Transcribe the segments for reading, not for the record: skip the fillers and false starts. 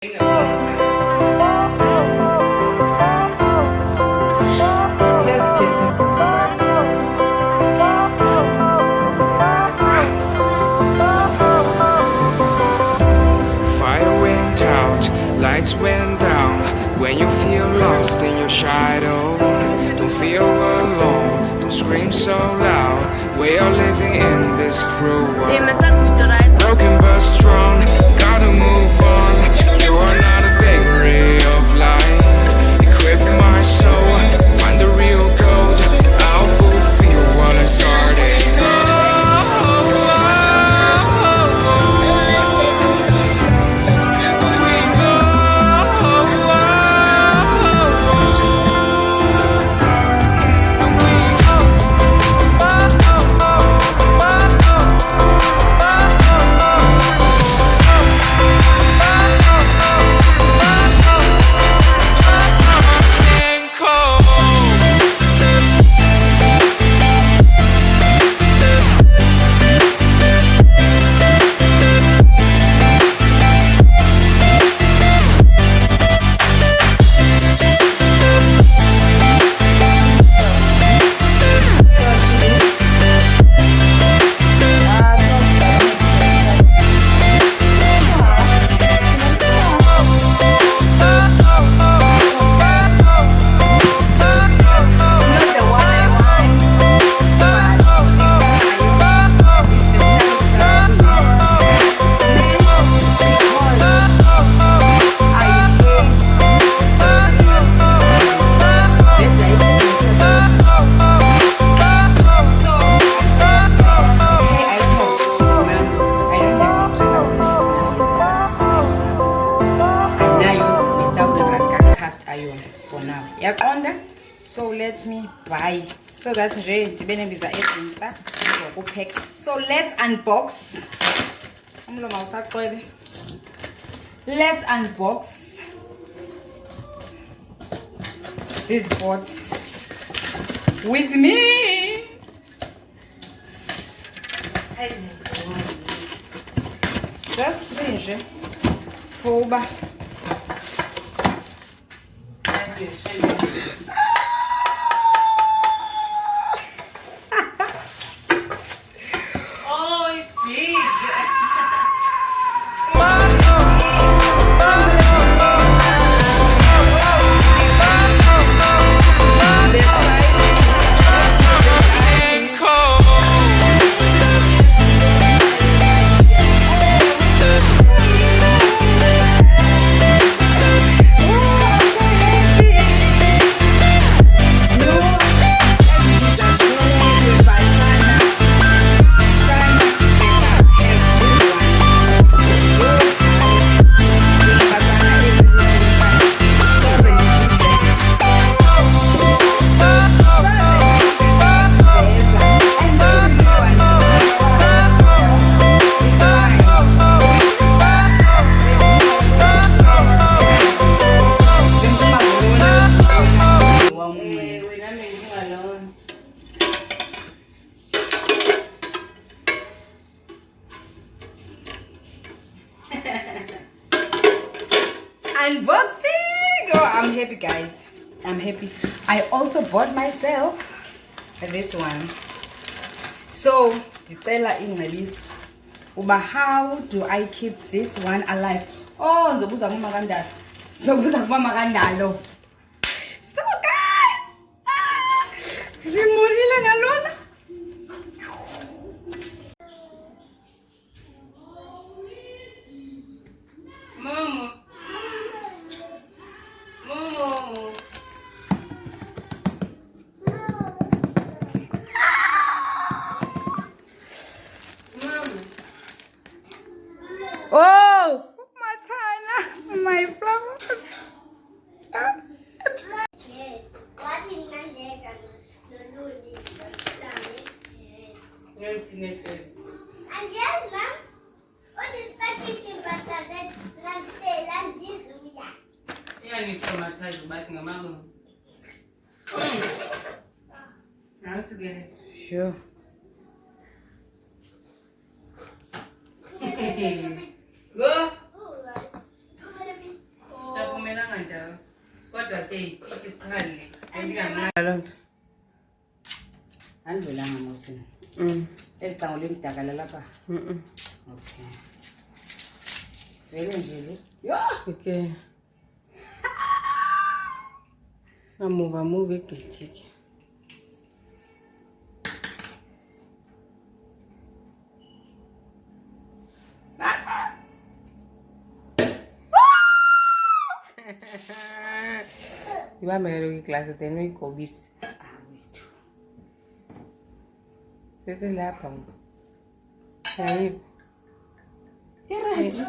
Fire went out, lights went down. When you feel lost in your shadow, don't feel alone, don't scream so loud. We are living in this cruel world. Broken but strong, gotta move on. You are not a bakery of life. Equip my soul, find the real gold. I'll fulfill what I started. So let me buy so that's ready. So let's unbox. Let's unbox this box with me. Just three for unboxing. Oh, I'm happy, guys. I'm happy. I also bought myself this one. So how do I keep this one alive? Oh, so guys, Mama. Oh, my China, my flowers. Sure. Go. andilanga mosini eli cango limdakala lapha okay vele nje yo okay move igqithike ibambe kaloku iglasi then uyigobise seselapha ayibi irayithi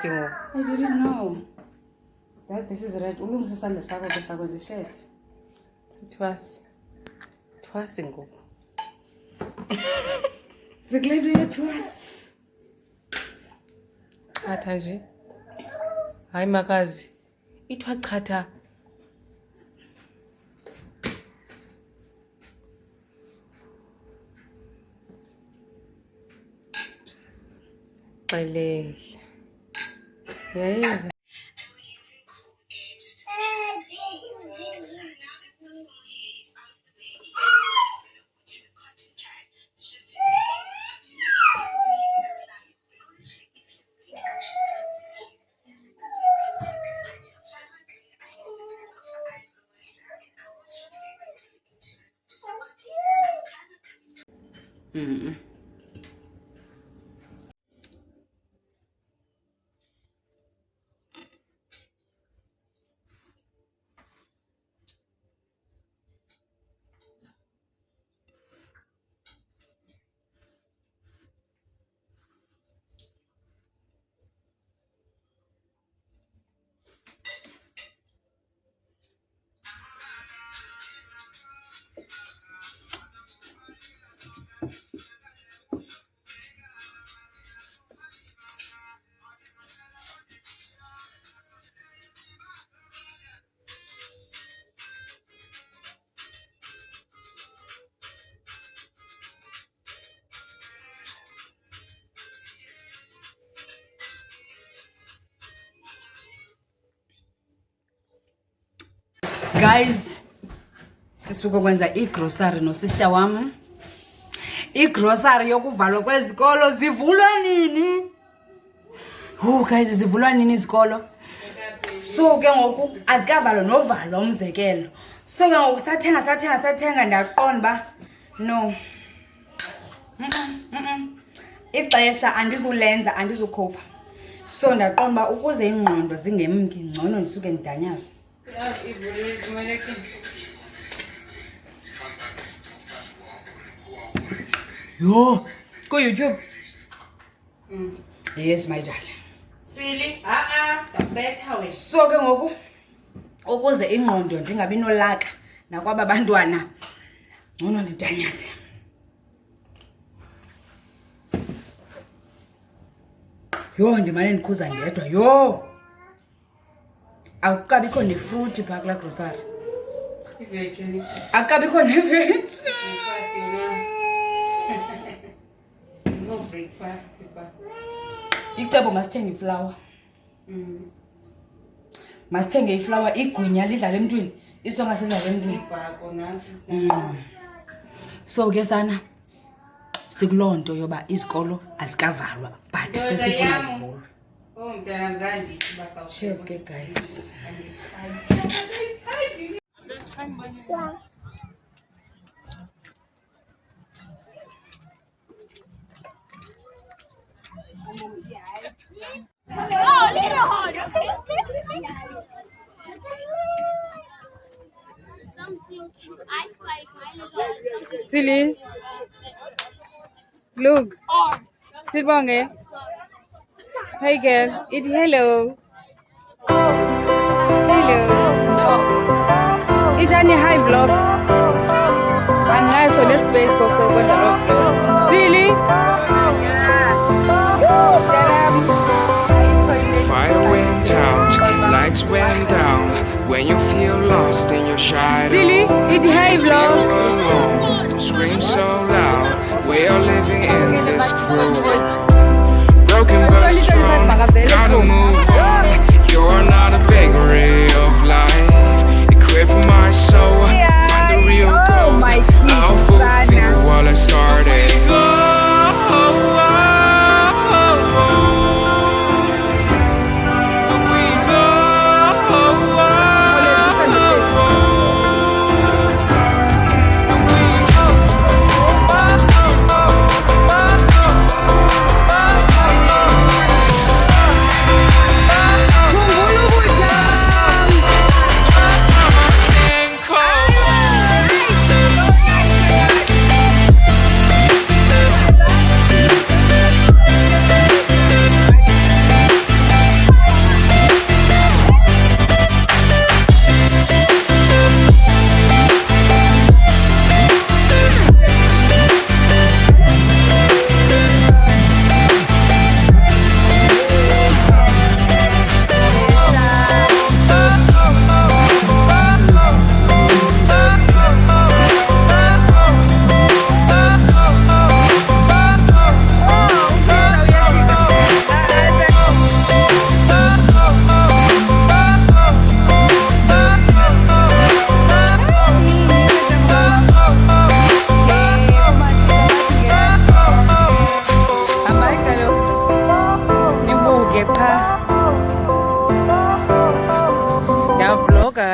ke ngoku I didn't know that this is right ulungisa isandla sakho ke sakho zishes thwasi ngoku zikuleto yethwasi chatha nje hayi makazi ithwa chatha xelele yayenza guys sisuke kwenza igrocery nosister wam igrocery yokuvalwa kwezikolo zivulwa nini guys zivulwa nini izikolo so ke ngoku azikavalwa novalwa umzekelo so ke ngoku sathenga ndaqonda ba no ixesha andizulenza andizukhupha so ndaqonda ba ukuze ingqondo zingemki ngcono ndisuke ndidanyaza yo go YouTube yes my darling sili dabetha wena so ke ngoku ukuze ingqondo ndingabi nolaka nakwaba bantwana ngcono ndidanyaze yo ndimane ndikhuza ndedwa yo akukabikho nefruit phaa kulaa grocery akukabikho neveji icebo masithenge iflawa masithenge iflawa igwinya lidlala emntwini isonga sidlala emntwini so ke sana sikuloo nto yoba izikolo azikavalwa but sesifuna zivulwe cheers ke guys Silly. Look. Sibonge. Hey girl. It's hello. Hello. It's on your high vlog. And nice on the space for so much vlog. Silly. Fire went out, lights went down. When you feel lost in your shadow, Silly. It's high feel vlog. alone. Don't scream so loud. We are living in this cruel world. Broken but strong, gotta move on. You're not a bakery of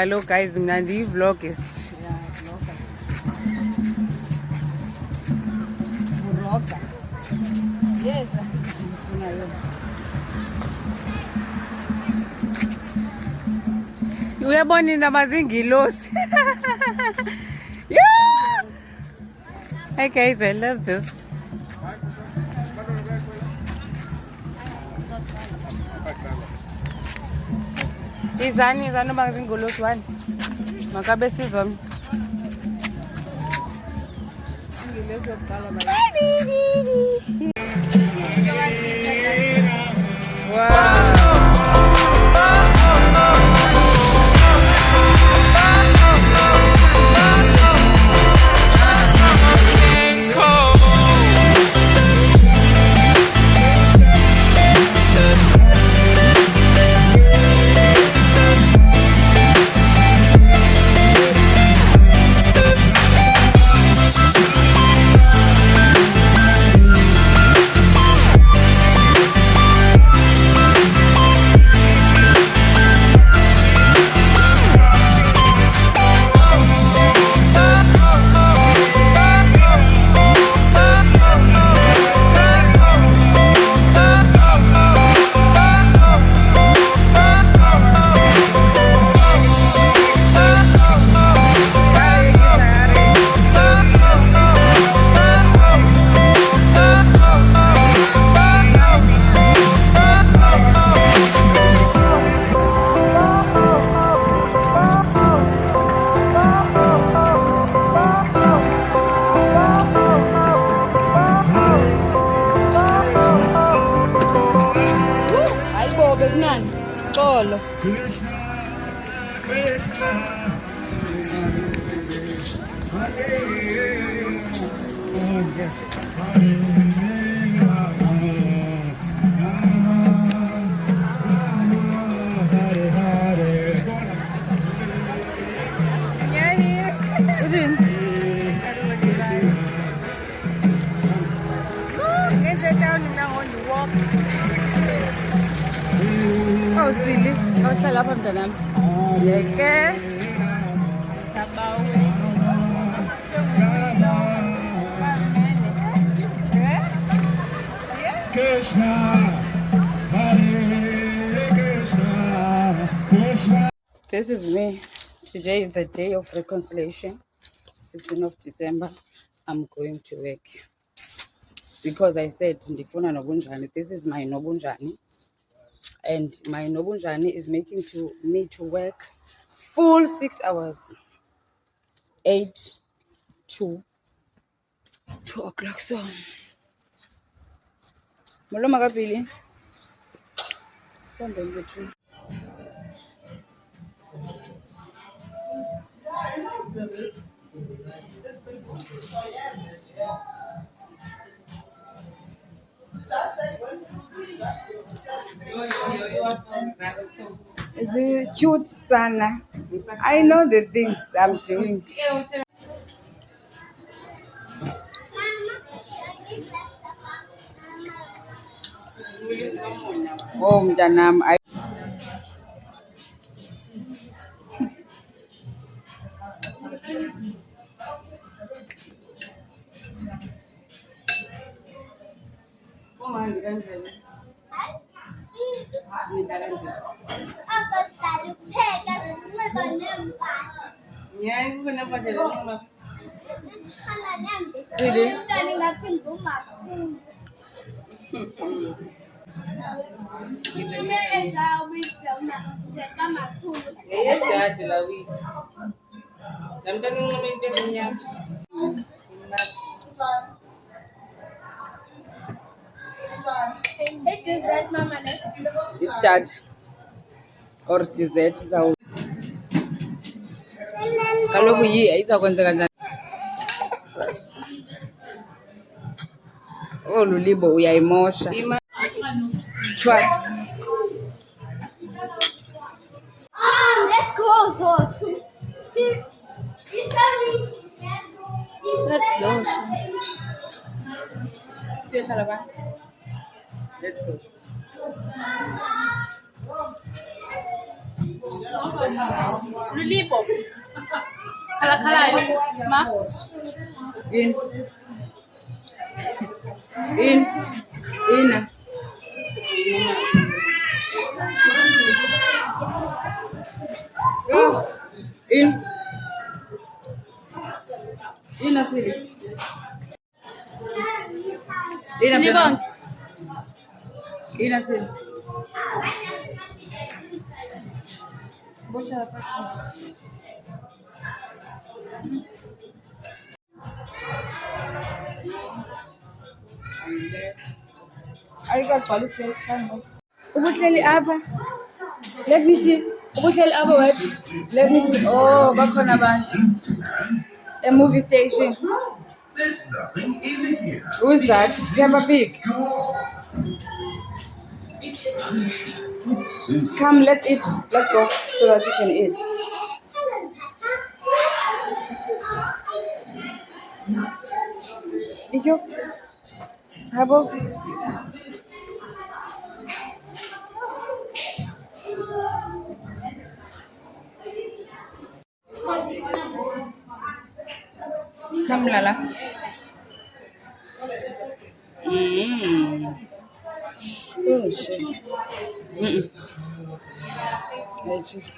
kaloku guys mna ndiyi-vlogist. Uroga. Yes, ndifuna yona. Uyabona indaba zingilosi. Yeah. Hi guys, I love this. Izani uba zingolosi wani. Makabe sizomnye. Xolo. Oh, silly. Awuhlala lapha mntanami. Yeke. Krishna, Hare Krishna, Krishna. This is me. Today is the day of reconciliation, 16th of December. I'm going to work because I said ndifuna nobunjani. This is my nobunjani, and my nobunjani is making me to work full 6 hours, 8 to 2 o'clock. So molo makapili sambeni bethu. It's cute sana. I know the things I'm doing. Oh mntanam, Sweetie. Start or dessert sawu. Kaloku izakwenzeka njani? Olu libo uyayimosha. Trust. Let's go. Let's go. Let's go. Lulipo. Kala ma. In. In. Asili. Libon. Asili. I got police face. Ubuhleli apha. Let me see. Ubuhleli apha wethu. Let me see. Oh, bakhona abantu. A movie station. There's nothing in here. Who's that? Peppa Pig. Come, let's eat. Let's go so that you can eat. Iyo. Habo. Come, Lala. Oh, shit. I just...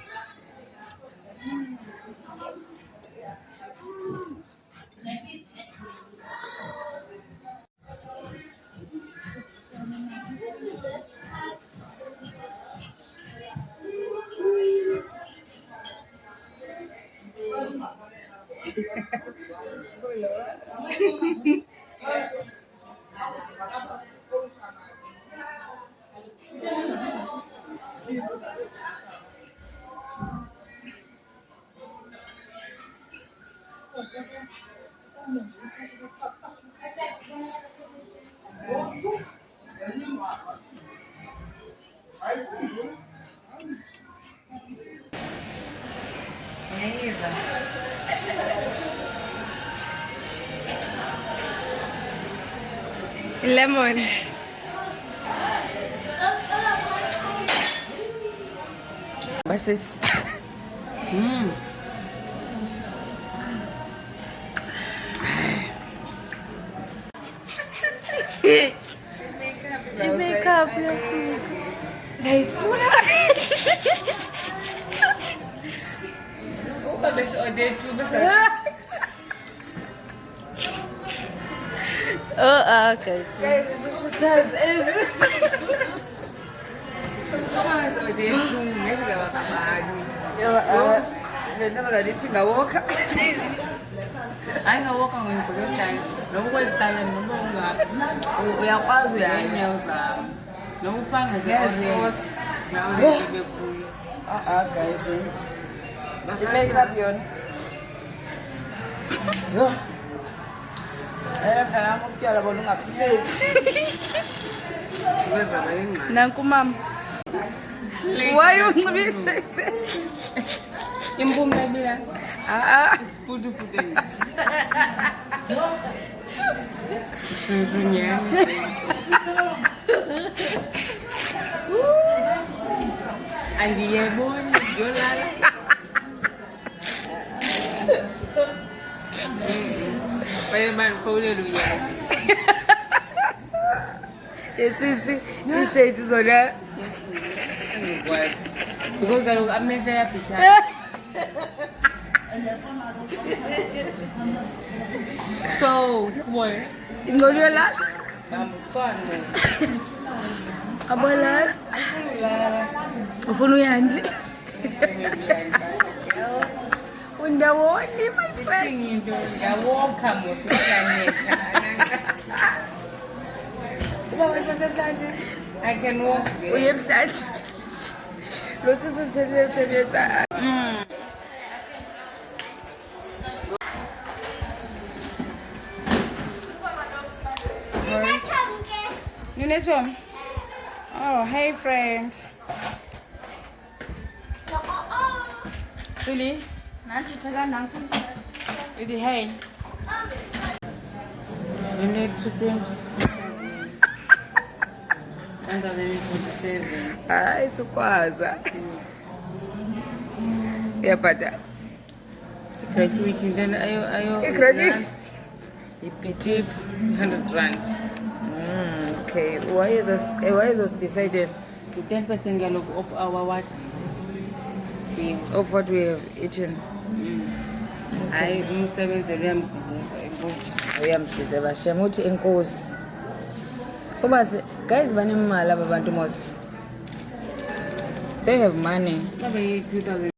Lemon. What's this? You make up your sweet. They soon. Oh, okay. Guys, it's a shit. I know what I'm going to do. No one time, no more. We are all we are. No fun has Yes, now they give you. Guys. You make up your... I'm upset. Nanku mom. Why you being shaken? Impum na bila. It's food. Dunia. Andi ya bon, yolala. Fireman Paul Luya. Yes, this shade is on there. Because I'm not there picture. So, what? Ingoliola. I'm fun. Abalala. Ufunu yanji. Undawoni, my friend. I can walk there. We have that. Roses was telling us about Tom. Oh, hey, friend. Silly. Did hey? You need to 26. And then 47. It's a quaza. uyabhadala Graduating then igraduate tip 100 rand. Okay, why is this decided 10% kaloku of our what? Bill. of what we have eaten? Hayi umsebenzi uyamdizelwa enkosi. Uyamdizeba shem uthi enkosi. Kuba guys banemali aba bantu mos. They have money. Babe yi-2000